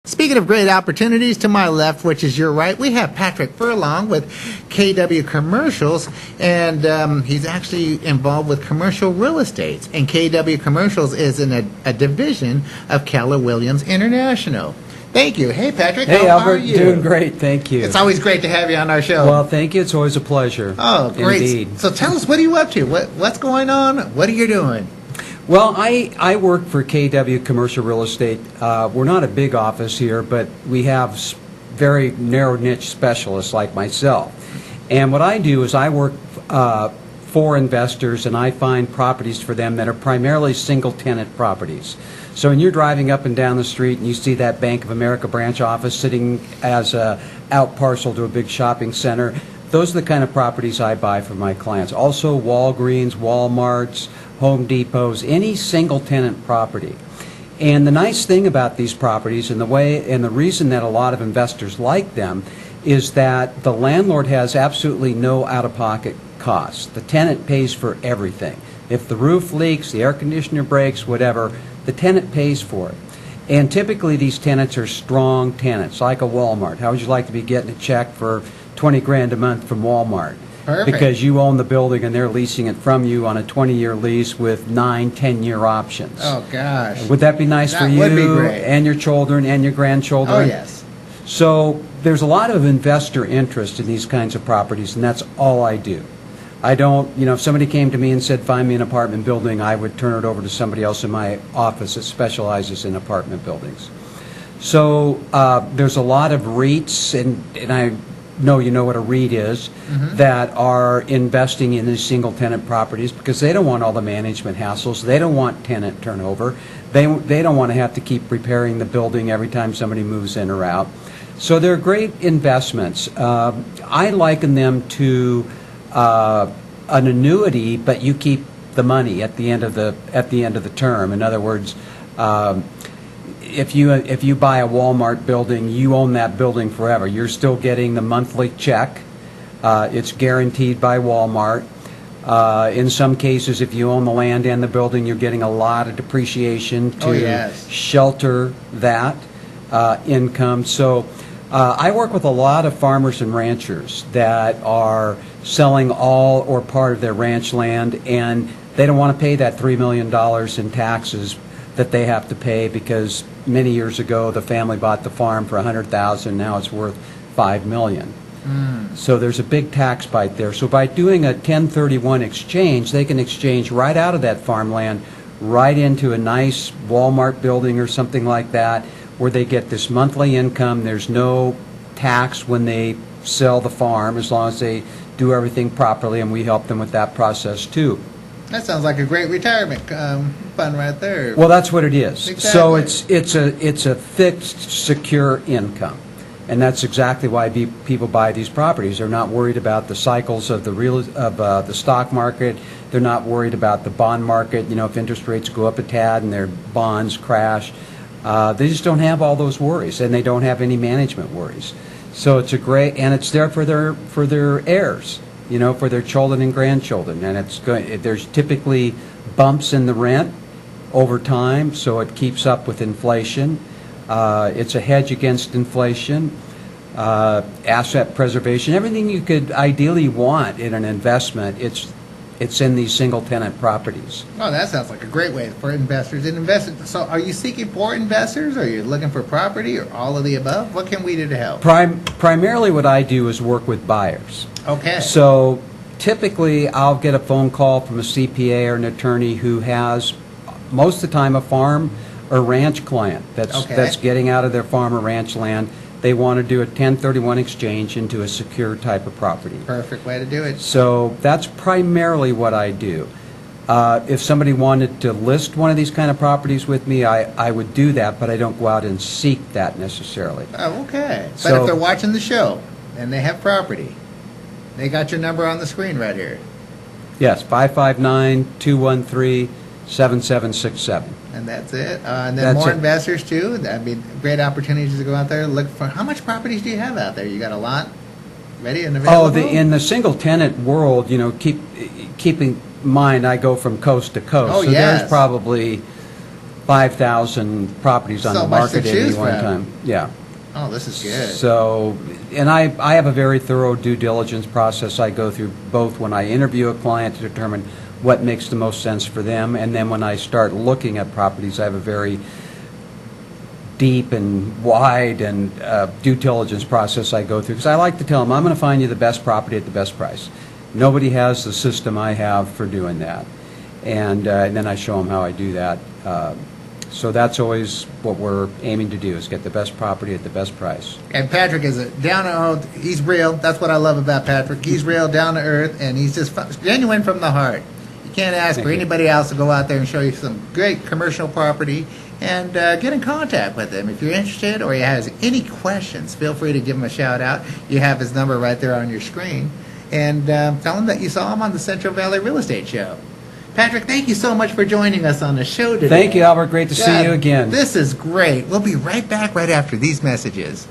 Speaking of great opportunities, to my left, which is your right, we have Patrick Furlong with KW Commercials, and he's actually involved with commercial real estate. And KW Commercials is in a division of Keller Williams International. Thank you. Hey, Patrick. Hey, how Albert. are you? Doing great. Thank you. It's always great to have you on our show. Well, thank you. It's always a pleasure. Oh, great. Indeed. So tell us, what are you up to? What's going on? What are you doing? Well, I work for KW Commercial Real Estate. We're not a big office here, but we have very narrow niche specialists like myself. And what I do is I work for investors, and I find properties for them that are primarily single-tenant properties. So when you're driving up and down the street and you see that Bank of America branch office sitting as a out parcel to a big shopping center, those are the kind of properties I buy for my clients. Also Walgreens, Walmarts, Home Depots, any single-tenant property. And the nice thing about these properties and the reason that a lot of investors like them is that the landlord has absolutely no out-of-pocket costs. The tenant pays for everything. If the roof leaks, the air conditioner breaks, whatever, the tenant pays for it. And typically these tenants are strong tenants, like a Walmart. How would you like to be getting a check for 20 grand a month from Walmart? Perfect. Because you own the building and they're leasing it from you on a 20-year lease with 9, 10-year options. Oh, gosh. Would that be nice for you That would be great. and your children and your grandchildren? Oh, yes. So there's a lot of investor interest in these kinds of properties, and that's all I do. I don't, if somebody came to me and said, find me an apartment building, I would turn it over to somebody else in my office that specializes in apartment buildings. So there's a lot of REITs, and I know you know what a REIT is, that are investing in these single-tenant properties because they don't want all the management hassles. They don't want tenant turnover. They don't want to have to keep repairing the building every time somebody moves in or out. So they're great investments. I liken them to an annuity, but you keep the money at the end of the term. In other words, if you buy a Walmart building, you own that building forever. You're still getting the monthly check. It's guaranteed by Walmart. In some cases, if you own the land and the building, you're getting a lot of depreciation to shelter that income. So I work with a lot of farmers and ranchers that are selling all or part of their ranch land, and they don't want to pay that $3 million in taxes that they have to pay because many years ago the family bought the farm for $100,000. Now it's worth $5 million. So there's a big tax bite there. So by doing a 1031 exchange, they can exchange right out of that farmland right into a nice Walmart building or something like that, where they get this monthly income. There's no tax when they sell the farm as long as they do everything properly, and we help them with that process too. That sounds like a great retirement fund right there. Well, that's what it is. Exactly. So it's a fixed, secure income, and that's exactly why people buy these properties. They're not worried about the cycles of the stock market. They're not worried about the bond market. If interest rates go up a tad and their bonds crash, they just don't have all those worries, and they don't have any management worries. So it's and it's there for their heirs. For their children and grandchildren, and there's typically bumps in the rent over time, so it keeps up with inflation. It's a hedge against inflation, asset preservation, everything you could ideally want in an investment. It's in these single-tenant properties. Oh, that sounds like a great way for investors. So are you seeking for investors? Or are you looking for property, or all of the above? What can we do to help? Primarily what I do is work with buyers. Okay. So typically I'll get a phone call from a CPA or an attorney who has, most of the time, a farm or ranch client that's getting out of their farm or ranch land. They want to do a 1031 exchange into a secure type of property. Perfect way to do it. So that's primarily what I do. If somebody wanted to list one of these kind of properties with me, I would do that, but I don't go out and seek that necessarily. Oh, okay. But So, if they're watching the show and they have property, they got your number on the screen right here. Yes, 559-213-7767. And that's it. And then more investors, too. That'd be great opportunities to go out there. Look for, how much properties do you have out there? You got a lot ready and available? In the single-tenant world, keeping in mind I go from coast to coast. Oh, so yes. there's probably 5,000 properties on So the much to market at any choose one from. time. Yeah. Oh, this is good. So, and I have a very thorough due diligence process I go through, both when I interview a client to determine what makes the most sense for them, and then when I start looking at properties, I have a very deep and wide and due diligence process I go through, because I like to tell them, I'm going to find you the best property at the best price. Nobody has the system I have for doing that. And then I show them how I do that. So that's always what we're aiming to do, is get the best property at the best price. And Patrick is a down-to-earth, he's real. That's what I love about Patrick. He's real, down-to-earth, and he's just genuine from the heart. You can't ask Thank for you. anybody else to go out there and show you some great commercial property, and get in contact with him. If you're interested or he has any questions, feel free to give him a shout-out. You have his number right there on your screen. And tell him that you saw him on the Central Valley Real Estate Show. Patrick, thank you so much for joining us on the show today. Thank you, Albert. Great to see God, you again. This is great. We'll be right back right after these messages.